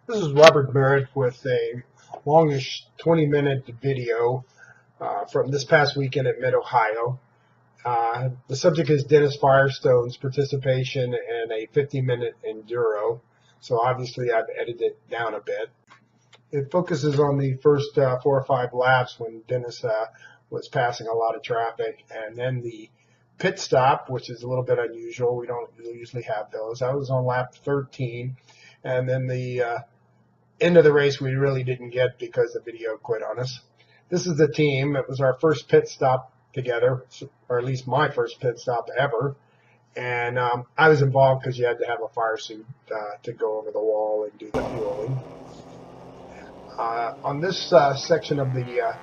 This is Robert Merritt with a longish 20-minute video from this past weekend at Mid-Ohio. The subject is Dennis Firestone's participation in a 50-minute Enduro. So obviously I've edited it down a bit. It focuses on the first 4 or 5 laps when Dennis was passing a lot of traffic, and then the pit stop, which is a little bit unusual. We don't usually have those. I was on lap 13, and then the end of the race we really didn't get because the video quit on us. This is the team. It was our first pit stop together, or at least my first pit stop ever. And I was involved because you had to have a fire suit to go over the wall and do the fueling. On this section of the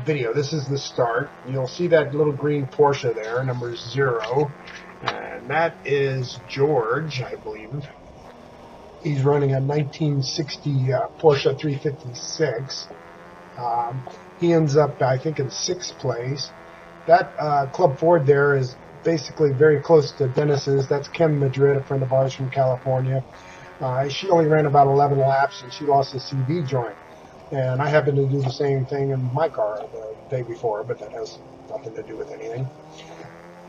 video, this is the start. You'll see that little green Porsche there, number 0. And that is George, I believe. He's running a 1960 Porsche 356. He ends up, I think, in 6th place. That Club Ford there is basically very close to Dennis's. That's Kim Madrid, a friend of ours from California. She only ran about 11 laps, and she lost a CV joint. And I happened to do the same thing in my car the day before, but that has nothing to do with anything.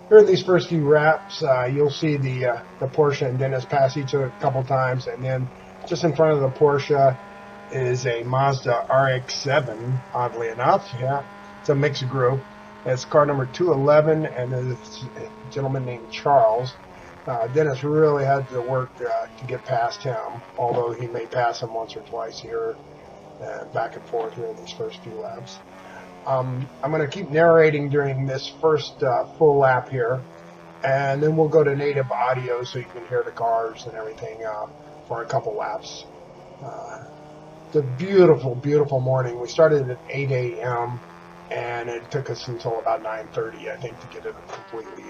Here in these first few laps, you'll see the Porsche and Dennis pass each other a couple times, and then just in front of the Porsche is a Mazda RX-7, oddly enough. Yeah, it's a mixed group. It's car number 211, and it's a gentleman named Charles. Dennis really had to work to get past him, although he may pass him once or twice here and back and forth here in these first few laps. I'm going to keep narrating during this first full lap here, and then we'll go to native audio so you can hear the cars and everything for a couple laps. It's a beautiful, beautiful morning. We started at 8 a.m. and it took us until about 9:30, I think, to get it completely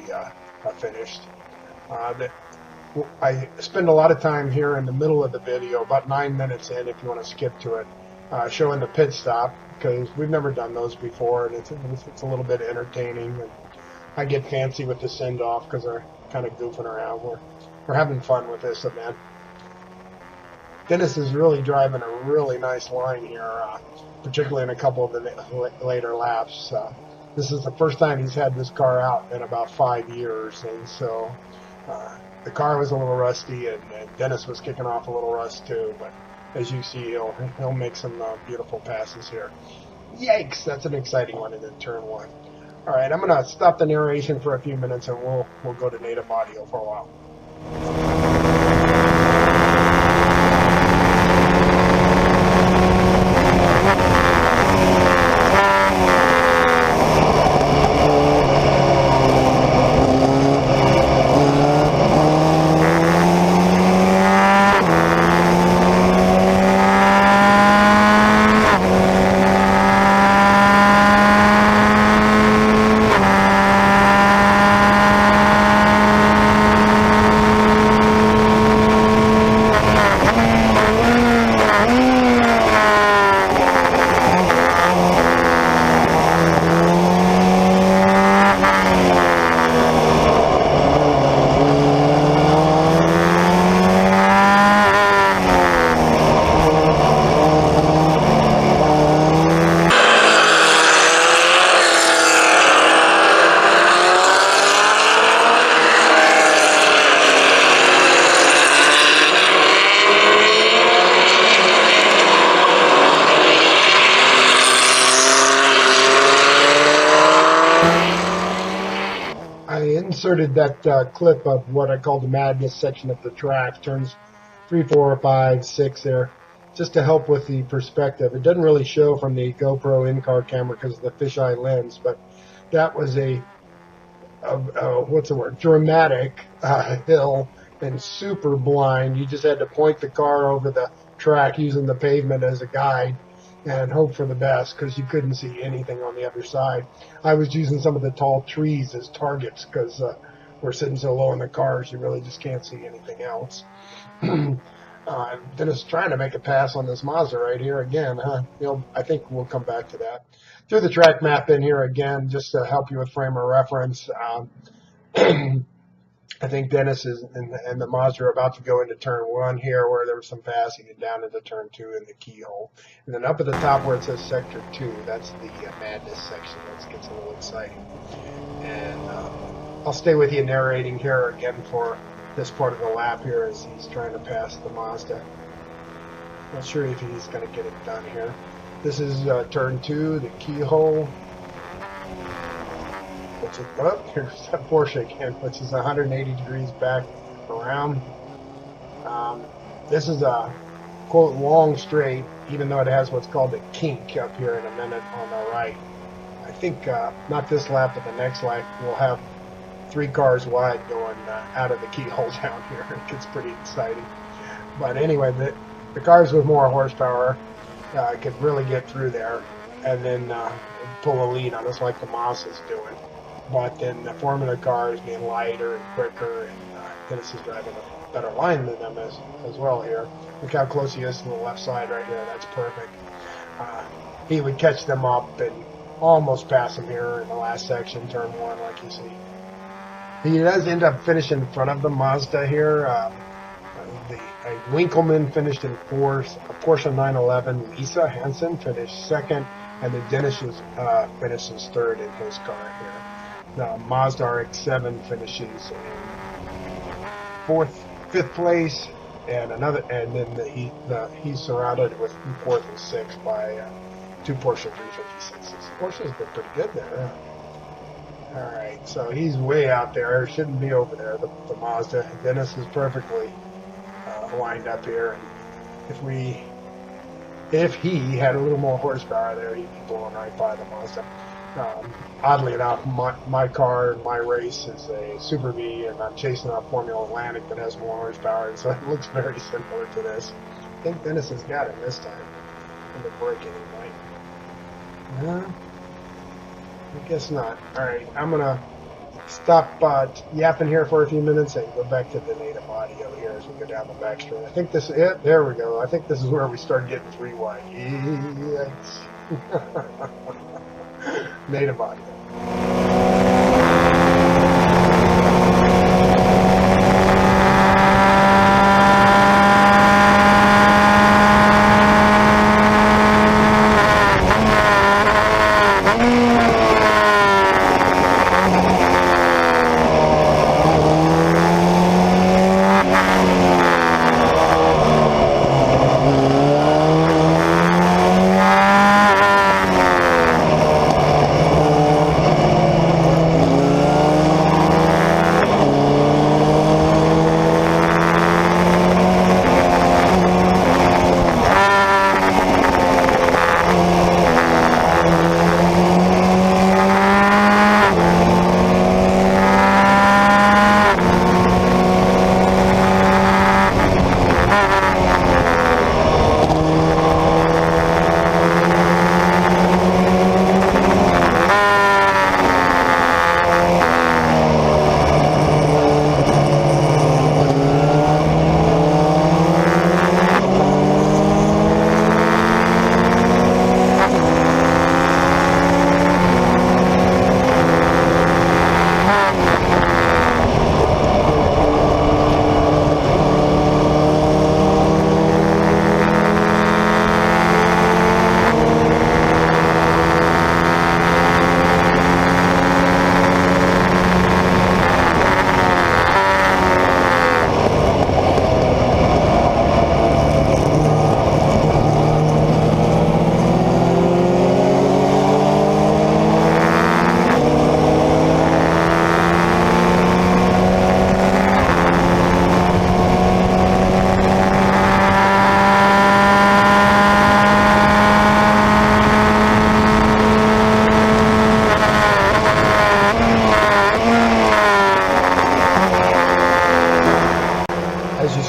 finished. I spend a lot of time here in the middle of the video, about 9 minutes in if you want to skip to it, showing the pit stop, because we've never done those before, and it's a little bit entertaining. And I get fancy with the send-off because they're kind of goofing around. We're having fun with this event. Dennis is really driving a really nice line here, particularly in a couple of the later laps. This is the first time he's had this car out in about 5 years, and so the car was a little rusty, and Dennis was kicking off a little rust too, but as you see, he'll make some beautiful passes here. Yikes, that's an exciting one in turn 1. All right, I'm going to stop the narration for a few minutes, and we'll go to native audio for a while. I inserted that clip of what I call the madness section of the track, turns 3, 4, 5, 6 there, just to help with the perspective. It doesn't really show from the GoPro in-car camera because of the fisheye lens, but that was a dramatic hill and super blind. You just had to point the car over the track using the pavement as a guide and hope for the best because you couldn't see anything on the other side. I was using some of the tall trees as targets because we're sitting so low in the cars, you really just can't see anything else. Dennis trying to make a pass on this Mazda right here again, huh? I think we'll come back to that. Threw the track map in here again just to help you with frame of reference. I think Dennis and the Mazda are about to go into turn 1 here, where there was some passing, and down into turn 2 in the keyhole. And then up at the top where it says sector 2, that's the madness section. That gets a little exciting. And I'll stay with you narrating here again for this part of the lap here as he's trying to pass the Mazda. Not sure if he's going to get it done here. This is turn 2, the keyhole. Which is, oh, here's that Porsche again, which is 180 degrees back around. This is a, quote, long straight, even though it has what's called a kink up here in a minute on the right. I think not this lap, but the next lap we'll have 3 cars wide going out of the keyhole down here. It gets pretty exciting. But anyway, the cars with more horsepower could really get through there and then pull a lead on us like the Mazda's doing. But then the Formula cars being lighter and quicker, and Dennis is driving a better line than them as well here. Look how close he is to the left side right here. That's perfect. He would catch them up and almost pass them here in the last section, turn 1, like you see. He does end up finishing in front of the Mazda here. A Winkleman finished in 4th, a Porsche 911, Lisa Hansen finished 2nd, and then Dennis finishes 3rd in his car here. The Mazda RX-7 finishes in 5th place, and then he's surrounded with 4th and 6th by 2 Porsche 356s. Porsche's been pretty good there. All right, so he's way out there. Shouldn't be over there. The Mazda. Dennis is perfectly lined up here. And if he had a little more horsepower there, he'd be blowing right by the Mazda. Oddly enough, my car in my race is a Super V, and I'm chasing a Formula Atlantic that has more horsepower, and so it looks very similar to this. I think Dennis has got him this time in the braking light. No, I guess not. All right, I'm gonna stop yapping here for a few minutes and go back to the native audio here as we go down the back street. I think this is it. There we go. I think this is where we start getting 3 wide. Yikes. Native audio.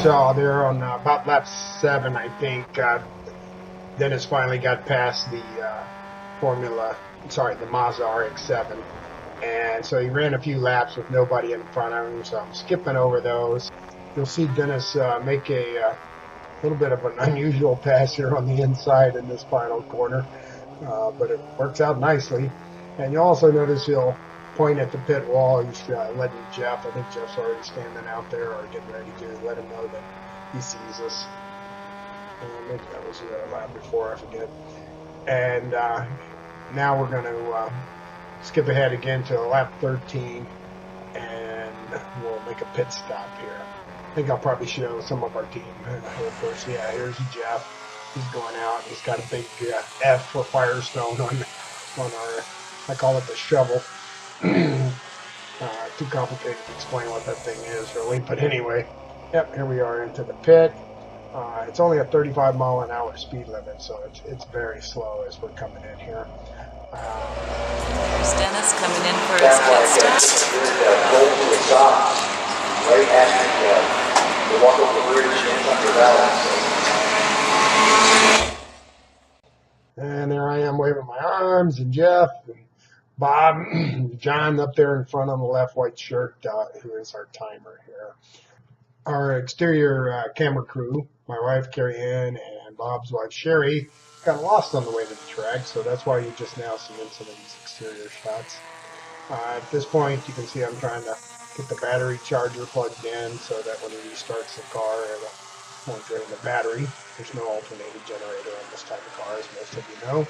Saw there on about lap 7, I think, Dennis finally got past the the Mazda RX-7, and so he ran a few laps with nobody in front of him, so I'm skipping over those. You'll see Dennis make a little bit of an unusual pass here on the inside in this final corner, but it works out nicely. And you'll also notice he'll point at the pit wall. He's letting Jeff, I think Jeff's already standing out there or getting ready to let him know that he sees us. Maybe that was a lap before, I forget. And now we're going to skip ahead again to lap 13, and we'll make a pit stop here. I think I'll probably show some of our team here first. Yeah, here's Jeff. He's going out. He's got a big F for Firestone on our, I call it the shovel. Too complicated to explain what that thing is, really. But anyway, yep, here we are into the pit. It's only a 35-mile-an-hour speed limit, so it's very slow as we're coming in here. There's Dennis coming in for his pit stop. Right after the walk over the bridge and under balance. And there I am waving my arms, and Jeff, and Bob, John up there in front on the left, white shirt, who is our timer here. Our exterior camera crew, my wife Carrie Ann and Bob's wife Sherry, got lost on the way to the track, so that's why you're just now seeing some of these exterior shots. At this point, you can see I'm trying to get the battery charger plugged in so that when it restarts the car, it won't drain the battery. There's no alternating generator on this type of car, as most of you know.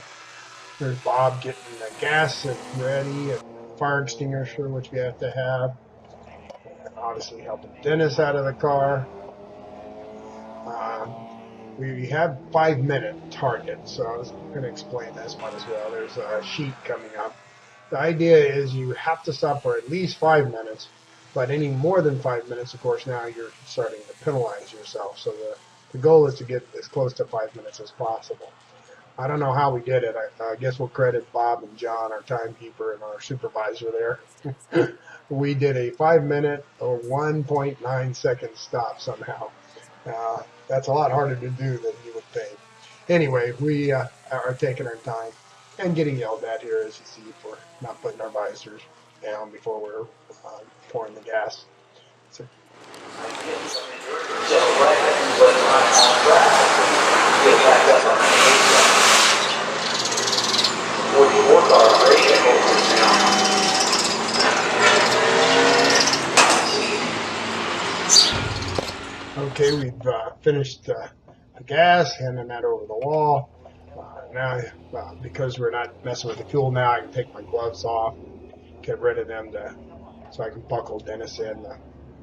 There's Bob getting the gas ready, and fire extinguisher, which we have to have. And obviously helping Dennis out of the car. We have 5-minute target, so I was going to explain this one as well. There's a sheet coming up. The idea is you have to stop for at least 5 minutes, but any more than 5 minutes, of course, now you're starting to penalize yourself. So the goal is to get as close to 5 minutes as possible. I don't know how we did it. I guess we'll credit Bob and John, our timekeeper and our supervisor there. We did a 5-minute or 1.9 second stop somehow. That's a lot harder to do than you would think. Anyway, we are taking our time and getting yelled at here, as you see, for not putting our visors down before we're pouring the gas. So, okay, we've finished the gas, handing that over the wall. Now, because we're not messing with the fuel now, I can take my gloves off, get rid of them so I can buckle Dennis in. The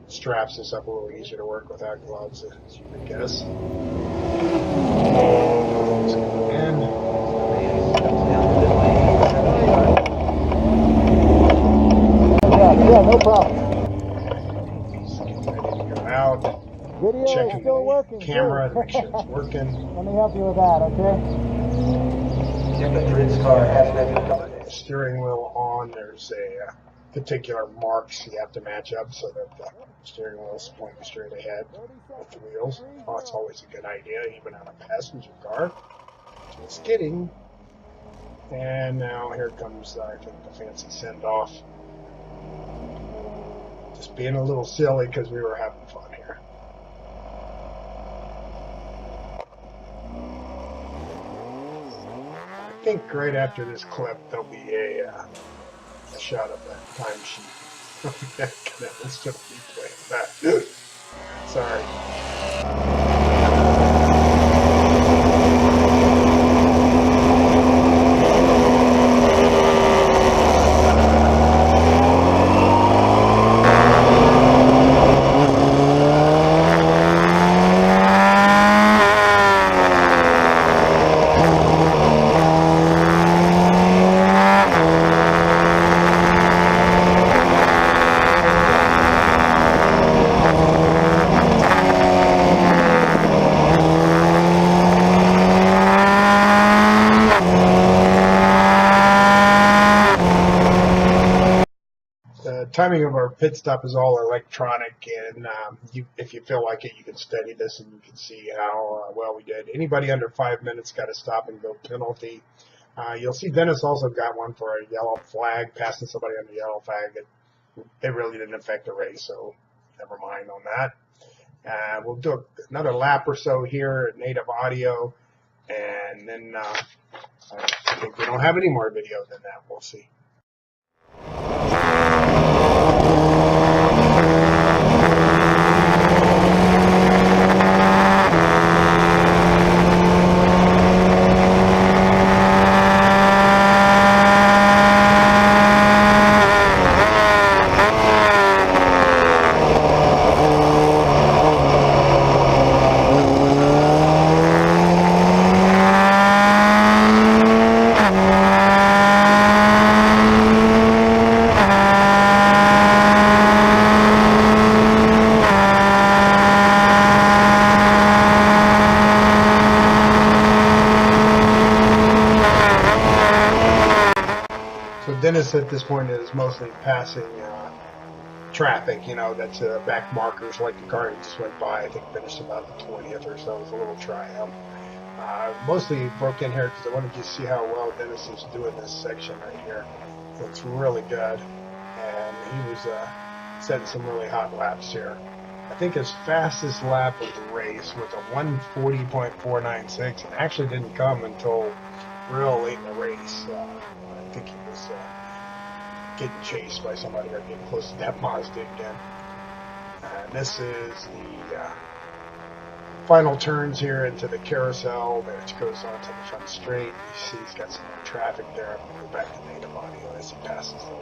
straps and stuff a little easier to work without gloves, as you would guess. Yeah, no problem. Just getting ready to go out. Video Checking is still working. Camera to make sure it's working. Let me help you with that, okay? The steering wheel on. There's a particular marks you have to match up so that the steering wheel is pointing straight ahead with the wheels. Oh, it's always a good idea, even on a passenger car. Just kidding. And now here comes, I think, the fancy send-off. Just being a little silly because we were having fun here. I think right after this clip there'll be a shot of the time sheet. Let's just replay that. Sorry. Timing of our pit stop is all electronic, and if you feel like it, you can study this and you can see how well we did. Anybody under 5 minutes got a stop and go penalty. You'll see Dennis also got one for a yellow flag, passing somebody on the yellow flag. It really didn't affect the race, so never mind on that. We'll do another lap or so here at native audio, and then I think we don't have any more video than that. We'll see. Dennis at this point is mostly passing traffic, that's back markers like the car he just went by. I think finished about the 20th or so. It was a little triumph. Mostly broke in here because I wanted you to see how well Dennis is doing this section right here. Looks really good, and he was setting some really hot laps here. I think his fastest lap of the race was a 140.496, and actually didn't come until real late in the race. I think he was getting chased by somebody or getting close to that Mazda again. And this is the final turns here into the carousel, which goes on to the front straight. You see he's got some more traffic there. I'm going to go back to native audio as he passes them.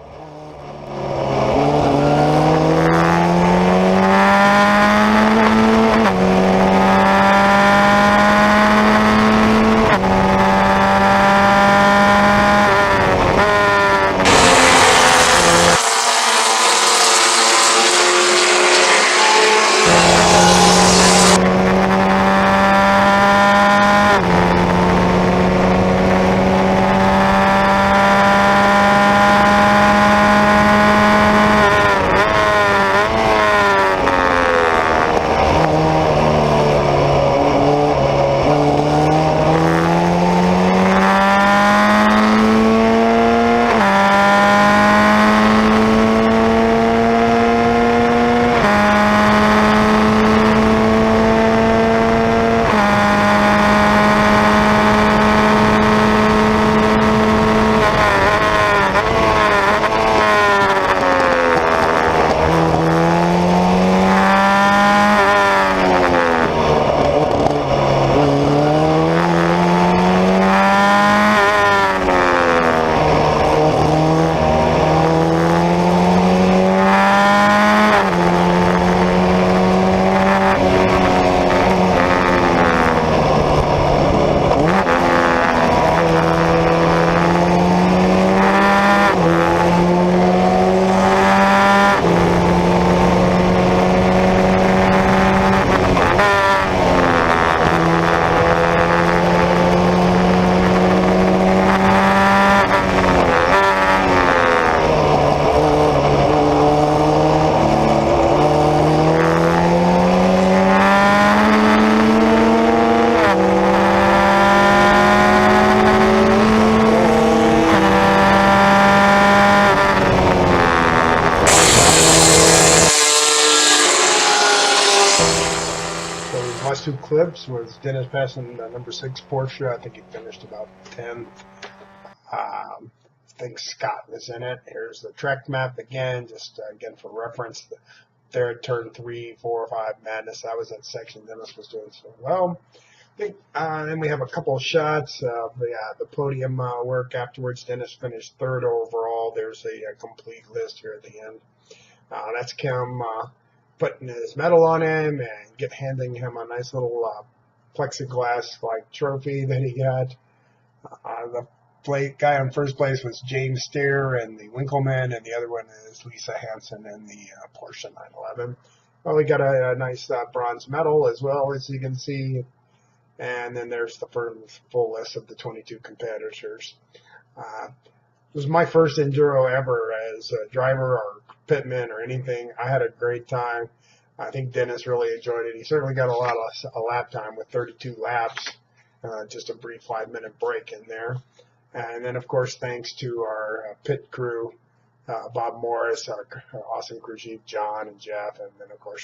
Last two clips was Dennis passing the number 6 Porsche. I think he finished about 10th. I think Scott was in it. Here's the track map again, just again for reference. There at turn 3, 4, 5 Madness. That was that section Dennis was doing so well. I think, then we have a couple of shots of the podium work afterwards. Dennis finished 3rd overall. There's a complete list here at the end. That's Kim putting his medal on him and handing him a nice little plexiglass-like trophy that he got. The guy on first place was James Steer and the Winkleman, and the other one is Lisa Hansen in the Porsche 911. Well, we got a nice bronze medal as well, as you can see. And then there's the full list of the 22 competitors. It was my first Enduro ever as a driver or pitman or anything. I had a great time. I think Dennis really enjoyed it. He certainly got a lot of lap time with 32 laps, just a brief 5-minute break in there. And then, of course, thanks to our pit crew, Bob Morris, our awesome crew chief, John and Jeff, and then, of course,